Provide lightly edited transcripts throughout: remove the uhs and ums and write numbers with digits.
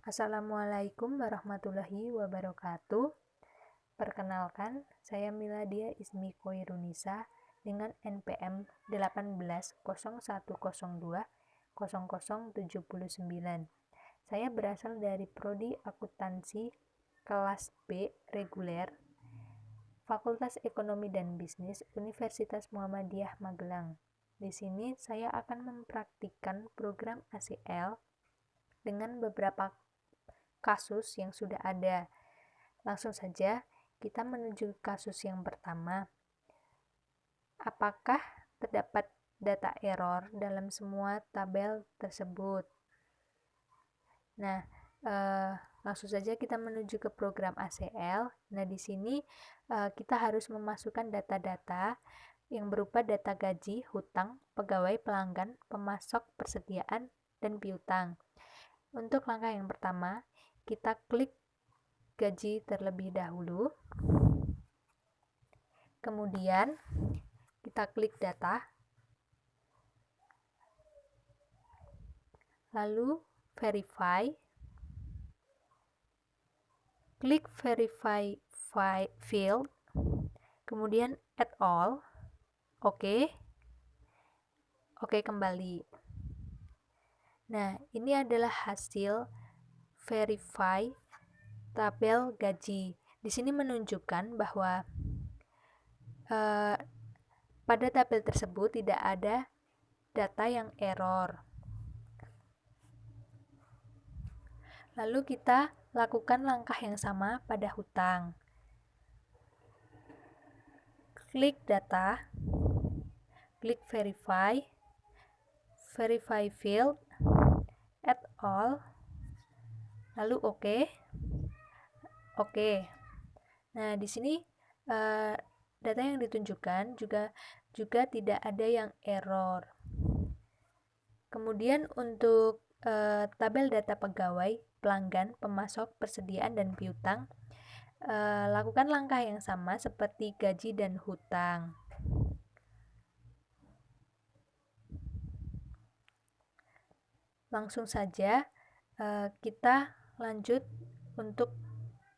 Assalamualaikum warahmatullahi wabarakatuh. Perkenalkan, saya Miladia Ismi Koirunisa dengan NPM 18.0102.0079. Saya berasal dari Prodi Akuntansi kelas B reguler, Fakultas Ekonomi dan Bisnis Universitas Muhammadiyah Magelang. Di sini saya akan mempraktikkan program ACL dengan beberapa kasus yang sudah ada. Langsung saja kita menuju kasus yang pertama. Apakah terdapat data error dalam semua tabel tersebut? Nah, langsung saja kita menuju ke program ACL. Nah, di sini kita harus memasukkan data-data yang berupa data gaji, hutang, pegawai, pelanggan, pemasok, persediaan, dan piutang. Untuk langkah yang pertama, kita klik gaji terlebih dahulu. Kemudian kita klik data. Lalu verify. Klik verify field. Kemudian add all. Oke. Oke, kembali. Nah, ini adalah hasil verify tabel gaji. Di sini menunjukkan bahwa pada tabel tersebut tidak ada data yang error. Lalu kita lakukan langkah yang sama pada hutang. Klik data, klik verify field, add all, lalu oke. Nah, di sini data yang ditunjukkan juga tidak ada yang error. Kemudian untuk tabel data pegawai, pelanggan, pemasok, persediaan, dan piutang, lakukan langkah yang sama seperti gaji dan hutang. Langsung saja kita lanjut untuk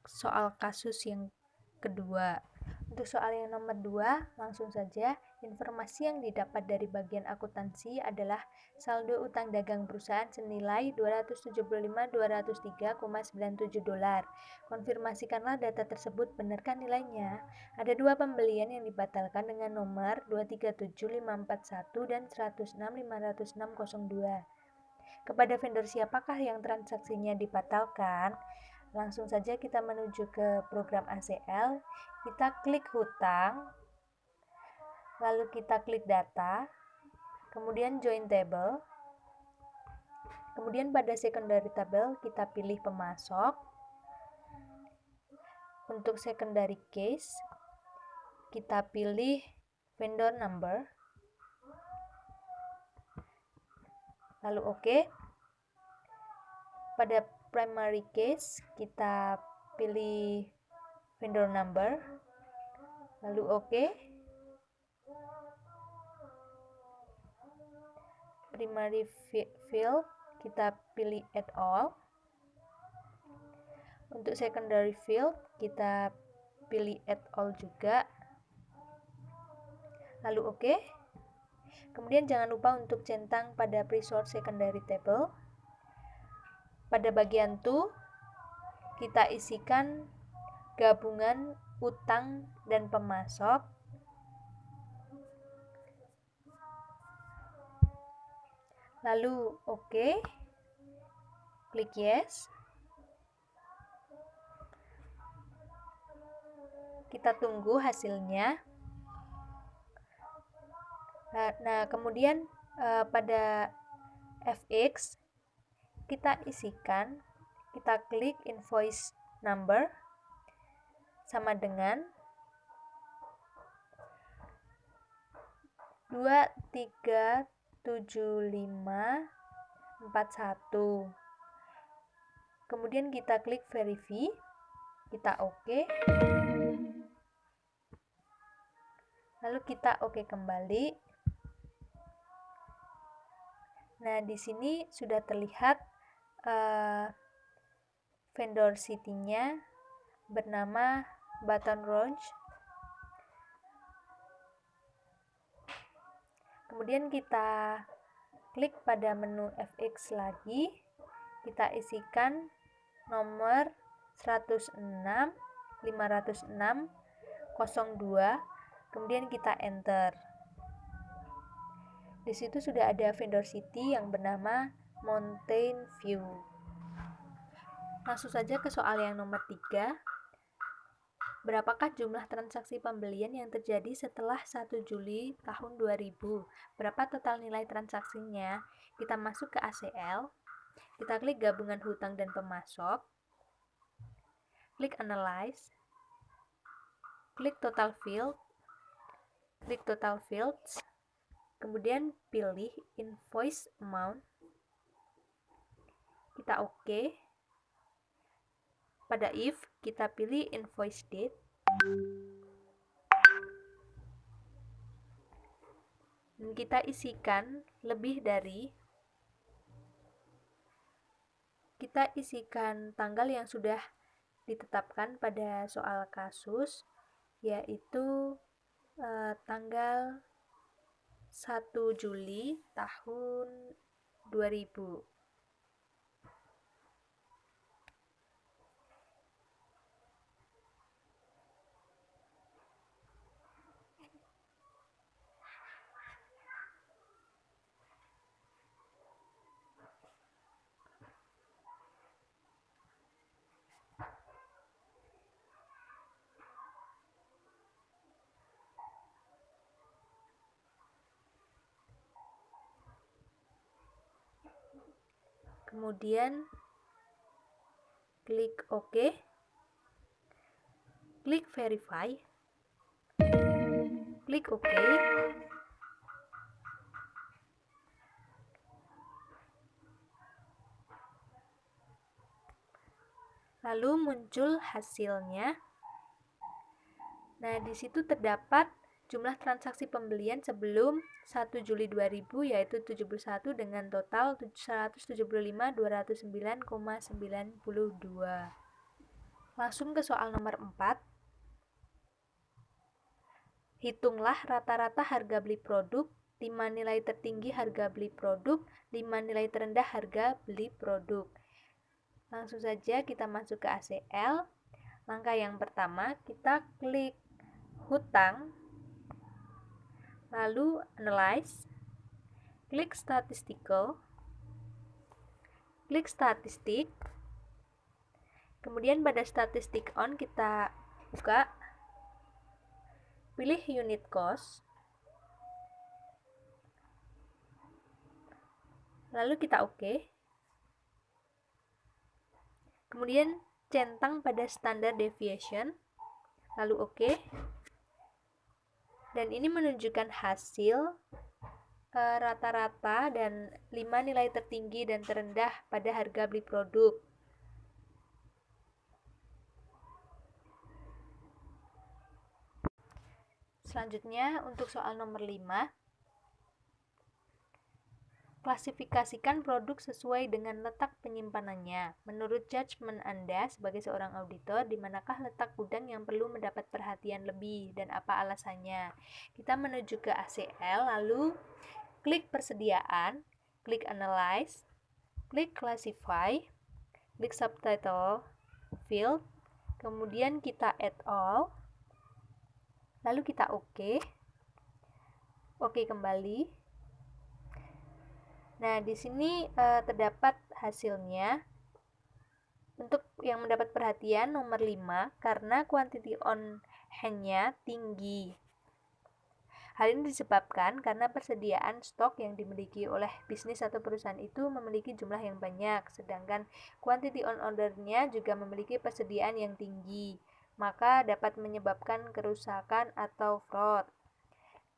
soal kasus yang kedua. Untuk soal yang nomor 2, langsung saja. Informasi yang didapat dari bagian akuntansi adalah saldo utang dagang perusahaan senilai $275.203,97. Konfirmasikanlah data tersebut, benarkah nilainya? Ada 2 pembelian yang dibatalkan dengan nomor 237541 dan 106.506.02. Kepada vendor siapakah yang transaksinya dibatalkan? Langsung saja kita menuju ke program ACL. Kita klik hutang, lalu kita klik data, kemudian join table. Kemudian pada secondary table kita pilih pemasok. Untuk secondary case kita pilih vendor number, lalu oke. Pada primary case kita pilih vendor number, lalu oke. Primary field kita pilih add all. Untuk secondary field kita pilih add all juga, lalu oke. Kemudian jangan lupa untuk centang pada pre-sort secondary table. Pada bagian to, kita isikan gabungan utang dan pemasok. Lalu oke. Klik yes. Kita tunggu hasilnya. Nah, kemudian pada FX kita isikan, kita klik invoice number sama dengan 237541. Kemudian kita klik verify, kita oke. Lalu kita oke kembali. Nah, di sini sudah terlihat vendor city-nya bernama Baton Rouge. Kemudian kita klik pada menu FX lagi, kita isikan nomor 106 506 02, kemudian kita enter. Di situ sudah ada vendor city yang bernama Mountain View. Langsung saja ke soal yang nomor 3. Berapakah jumlah transaksi pembelian yang terjadi setelah 1 Juli tahun 2000? Berapa total nilai transaksinya? Kita masuk ke ACL, kita klik gabungan hutang dan pemasok, klik Analyze, klik Total Field, klik Total Fields, kemudian pilih Invoice Amount, kita OK. Pada if, kita pilih invoice date. Dan kita isikan lebih dari. Kita isikan tanggal yang sudah ditetapkan pada soal kasus, yaitu tanggal 1 Juli tahun 2000. Kemudian klik OK, klik Verify, klik OK, lalu muncul hasilnya. Nah, di situ terdapat jumlah transaksi pembelian sebelum 1 Juli 2000 yaitu 71 dengan total 175.209,92. Langsung ke soal nomor 4. Hitunglah rata-rata harga beli produk, 5 nilai tertinggi harga beli produk, 5 nilai terendah harga beli produk. Langsung saja kita masuk ke ACL. Langkah yang pertama, kita klik hutang, lalu Analyze, klik Statistical, klik Statistik, kemudian pada Statistik On kita buka, pilih Unit Cost, lalu kita OK, kemudian centang pada Standard Deviation, lalu OK. Dan ini menunjukkan hasil rata-rata dan 5 nilai tertinggi dan terendah pada harga beli produk. Selanjutnya untuk soal nomor 5. Klasifikasikan produk sesuai dengan letak penyimpanannya. Menurut judgement Anda sebagai seorang auditor, di manakah letak gudang yang perlu mendapat perhatian lebih dan apa alasannya? Kita menuju ke ACL, lalu klik persediaan, klik Analyze, klik Classify, klik Subtitle Field, kemudian kita Add All, lalu kita OK. OK kembali. Nah, di sini terdapat hasilnya. Untuk yang mendapat perhatian nomor 5 karena quantity on hand-nya tinggi. Hal ini disebabkan karena persediaan stok yang dimiliki oleh bisnis atau perusahaan itu memiliki jumlah yang banyak, sedangkan quantity on order-nya juga memiliki persediaan yang tinggi, maka dapat menyebabkan kerusakan atau fraud.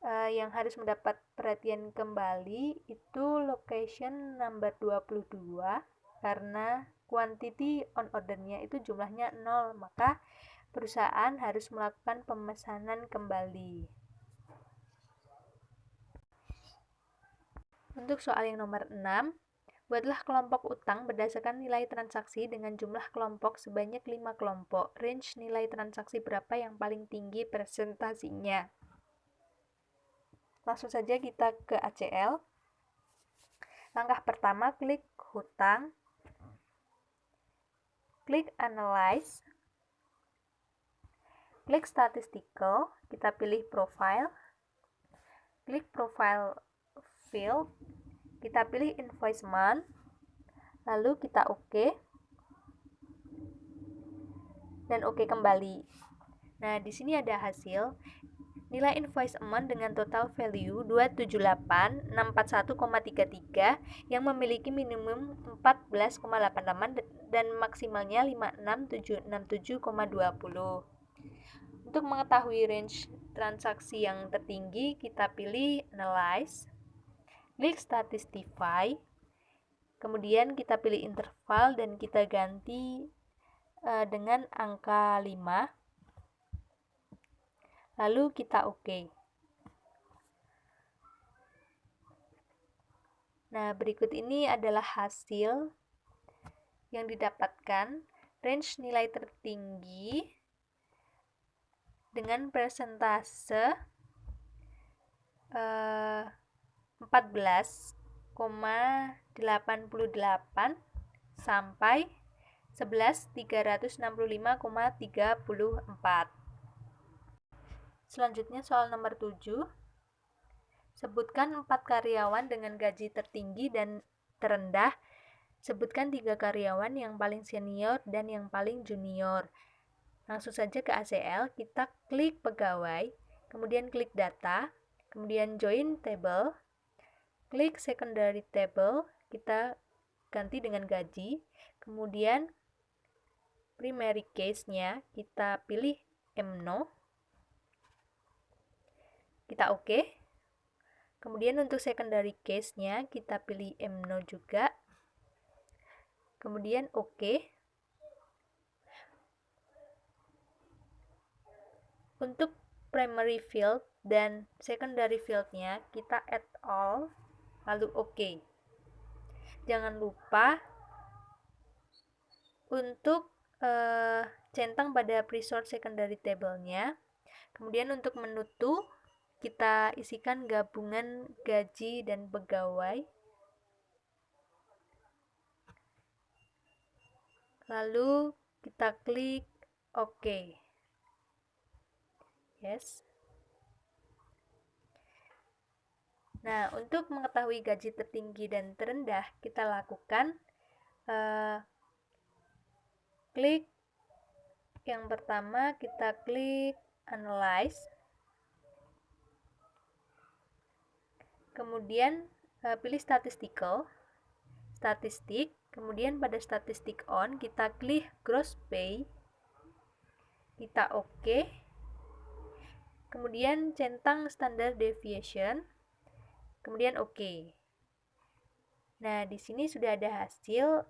Yang harus mendapat perhatian kembali itu location number 22 karena quantity on order-nya itu jumlahnya 0, maka perusahaan harus melakukan pemesanan kembali. Untuk soal yang nomor 6, Buatlah kelompok utang berdasarkan nilai transaksi dengan jumlah kelompok sebanyak 5 kelompok. Range nilai transaksi berapa yang paling tinggi presentasinya? Langsung saja kita ke ACL. Langkah pertama, klik hutang. Klik Analyze. Klik Statistical. Kita pilih Profile. Klik Profile Field. Kita pilih Invoice Month, lalu kita OK, dan OK kembali. Nah, di sini ada hasil nilai invoice amount dengan total value 278.641,33 yang memiliki minimum 14,88 dan maksimalnya 56767,20. Untuk mengetahui range transaksi yang tertinggi, kita pilih Analyze. Klik Statistify, kemudian kita pilih interval dan kita ganti dengan angka 5, lalu kita OK. Nah, berikut ini adalah hasil yang didapatkan. Range nilai tertinggi dengan persentase 14,88 sampai 11.365,34. Selanjutnya soal nomor 7. Sebutkan 4 karyawan dengan gaji tertinggi dan terendah. Sebutkan 3 karyawan yang paling senior dan yang paling junior. Langsung saja ke ACL, kita klik pegawai, kemudian klik data, kemudian join table, klik secondary table, kita ganti dengan gaji, kemudian primary case-nya kita pilih MNO, kita OK. Kemudian untuk secondary case-nya kita pilih MNO juga, kemudian OK. Untuk primary field dan secondary field-nya kita add all, lalu OK. Jangan lupa untuk centang pada pre-sort secondary table-nya. Kemudian untuk menutup, kita isikan gabungan gaji dan pegawai. Lalu kita klik OK. Yes. Nah, untuk mengetahui gaji tertinggi dan terendah, kita lakukan klik yang pertama, kita klik Analyze. Kemudian pilih Statistical, Statistik. Kemudian pada Statistik On, kita klik Gross Pay. Kita OK. Kemudian centang Standard Deviation. Kemudian OK. Nah, di sini sudah ada hasil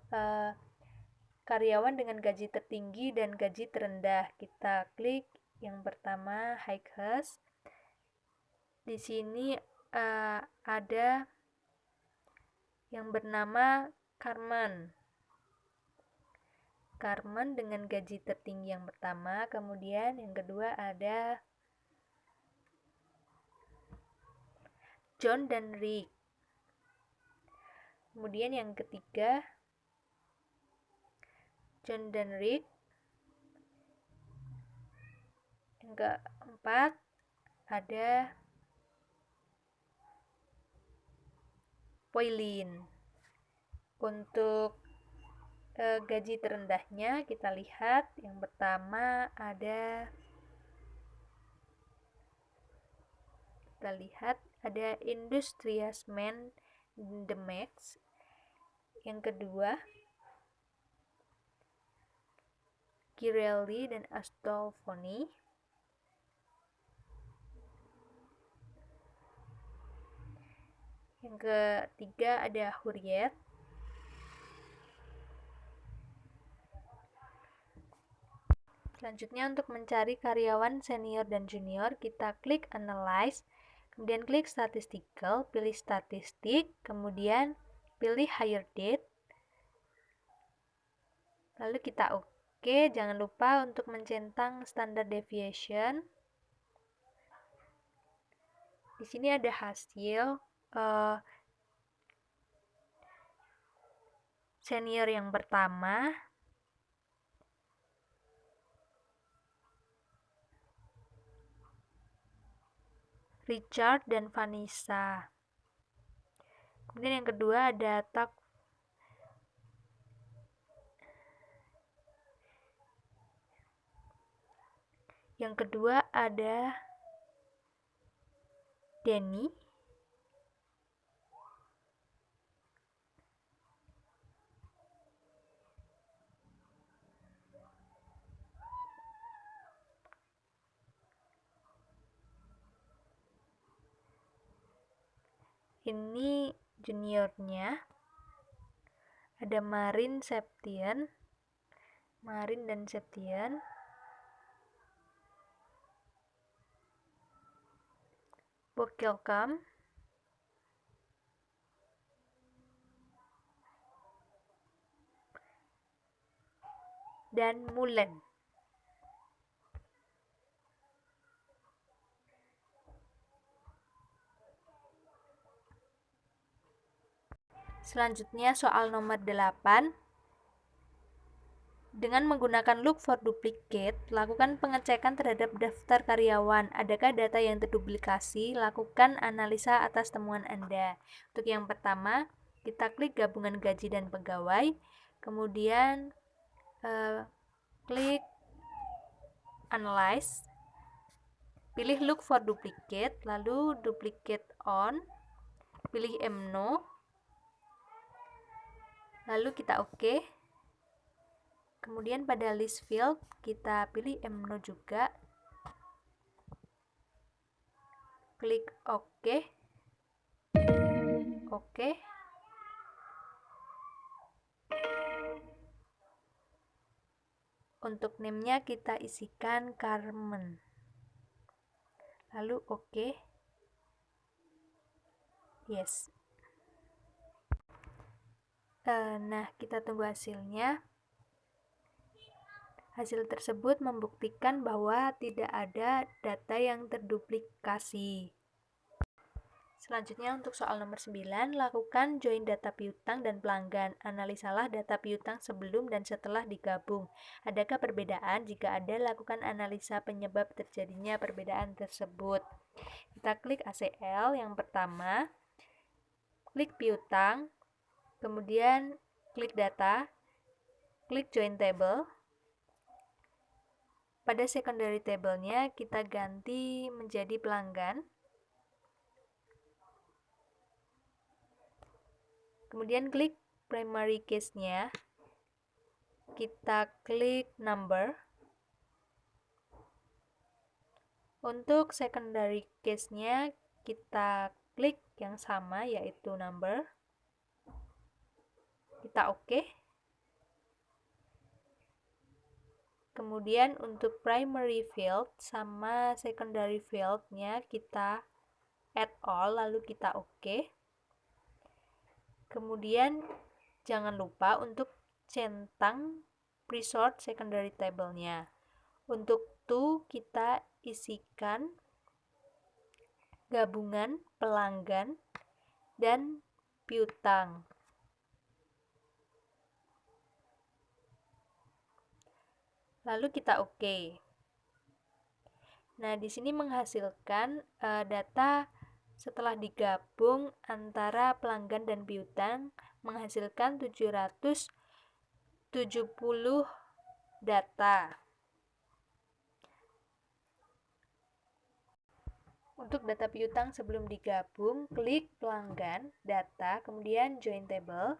karyawan dengan gaji tertinggi dan gaji terendah. Kita klik yang pertama, Highest. Di sini ada yang bernama Carmen. Carmen dengan gaji tertinggi yang pertama. Kemudian yang kedua ada John dan Rick. Kemudian yang ketiga John dan Rick. Yang keempat ada Poilin. Untuk gaji terendahnya kita lihat yang pertama ada Industrias Man The Max. Yang kedua Girelli dan Astolfoni. Yang ketiga ada Hurriyet. Selanjutnya untuk mencari karyawan senior dan junior, kita klik Analyze, kemudian klik Statistical, pilih Statistik, kemudian pilih hire date, lalu kita oke. Jangan lupa untuk mencentang standard deviation. Di sini ada hasil senior yang pertama, Richard dan Vanessa. Kemudian yang kedua ada Denny. Ini juniornya. Ada Marin dan Septian. Bokelkam. Dan Mulen. Selanjutnya soal nomor 8. Dengan menggunakan look for duplicate, lakukan pengecekan terhadap daftar karyawan. Adakah data yang terduplikasi? Lakukan analisa atas temuan Anda. Untuk yang pertama, kita klik gabungan gaji dan pegawai. Kemudian klik analyze. Pilih look for duplicate, lalu duplicate on. Pilih no. Lalu kita oke. Kemudian pada list field kita pilih no juga. Klik oke. Oke. Untuk name-nya kita isikan Carmen. Lalu oke. Yes. Nah, kita tunggu hasilnya. Hasil tersebut membuktikan bahwa tidak ada data yang terduplikasi. Selanjutnya untuk soal nomor 9, lakukan join data piutang dan pelanggan. Analisalah data piutang sebelum dan setelah digabung. Adakah perbedaan? Jika ada, lakukan analisa penyebab terjadinya perbedaan tersebut. Kita klik ACL yang pertama, klik piutang, kemudian klik data, klik join table. Pada secondary table-nya kita ganti menjadi pelanggan. Kemudian klik primary case-nya. Kita klik number. Untuk secondary case-nya kita klik yang sama yaitu number. Kita oke. Kemudian untuk primary field sama secondary field-nya kita add all, lalu kita oke. Kemudian jangan lupa untuk centang pre-sort secondary table-nya. Untuk to kita isikan gabungan pelanggan dan piutang. Lalu kita oke. Nah, di sini menghasilkan data setelah digabung antara pelanggan dan piutang menghasilkan 770 data. Untuk data piutang sebelum digabung, klik pelanggan, data, kemudian join table.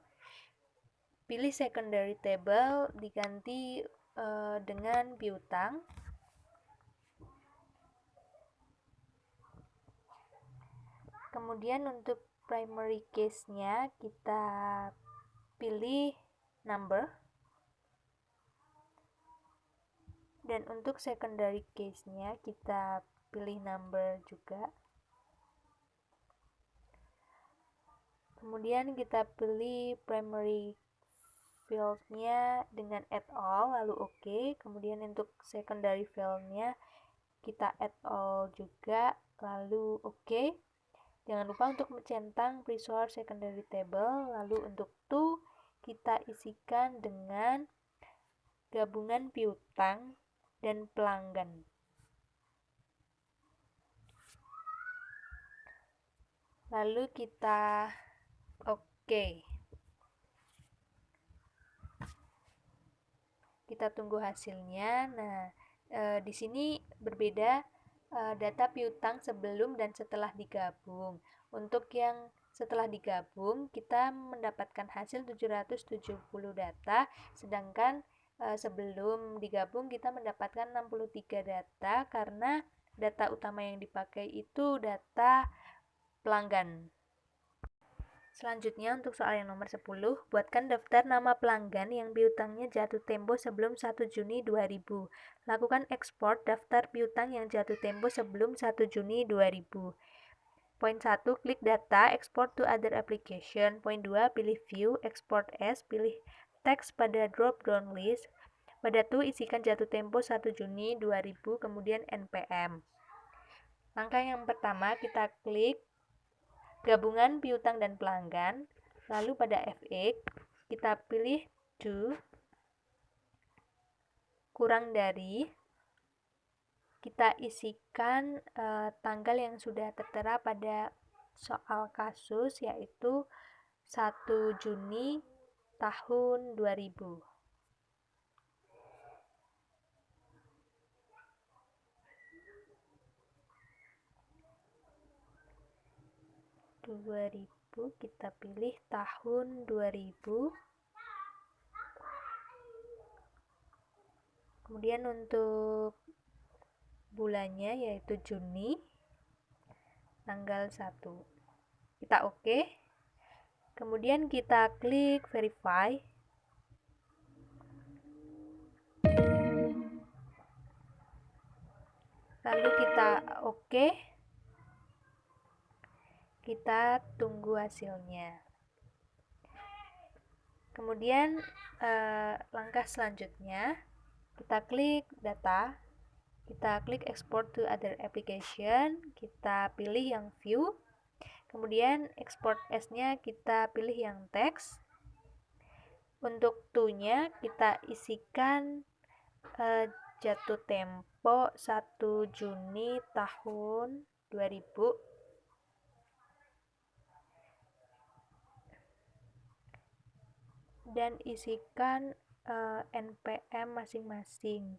Pilih secondary table diganti dengan piutang. Kemudian untuk primary case-nya kita pilih number. Dan untuk secondary case-nya kita pilih number juga. Kemudian kita pilih primary field-nya dengan add all, lalu oke. Kemudian untuk secondary field-nya kita add all juga, lalu oke. Jangan lupa untuk mencentang resource secondary table, lalu untuk to kita isikan dengan gabungan piutang dan pelanggan. Lalu kita oke. Kita tunggu hasilnya. Nah, di sini berbeda data piutang sebelum dan setelah digabung. Untuk yang setelah digabung, kita mendapatkan hasil 770 data, sedangkan sebelum digabung kita mendapatkan 63 data karena data utama yang dipakai itu data pelanggan. Selanjutnya untuk soal yang nomor 10, buatkan daftar nama pelanggan yang piutangnya jatuh tempo sebelum 1 Juni 2000. Lakukan ekspor daftar piutang yang jatuh tempo sebelum 1 Juni 2000. Poin 1, klik data, export to other application. Poin 2, pilih view, export as, pilih teks pada drop down list. Pada to, isikan jatuh tempo 1 Juni 2000, kemudian NPM. Langkah yang pertama, kita klik gabungan piutang dan pelanggan, lalu pada FX kita pilih do kurang dari, kita isikan tanggal yang sudah tertera pada soal kasus, yaitu 1 Juni tahun 2000. Kita pilih tahun 2000. Kemudian untuk bulannya yaitu Juni, tanggal 1. Kita oke. Kemudian kita klik verify. Lalu kita oke. Kita tunggu hasilnya. Kemudian langkah selanjutnya, kita klik data, kita klik export to other application, kita pilih yang view, kemudian export as-nya kita pilih yang teks. Untuk to-nya kita isikan jatuh tempo 1 Juni tahun 2000. Dan isikan NPM masing-masing.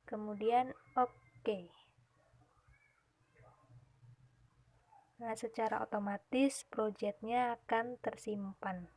Kemudian oke. Nah, secara otomatis projectnya akan tersimpan.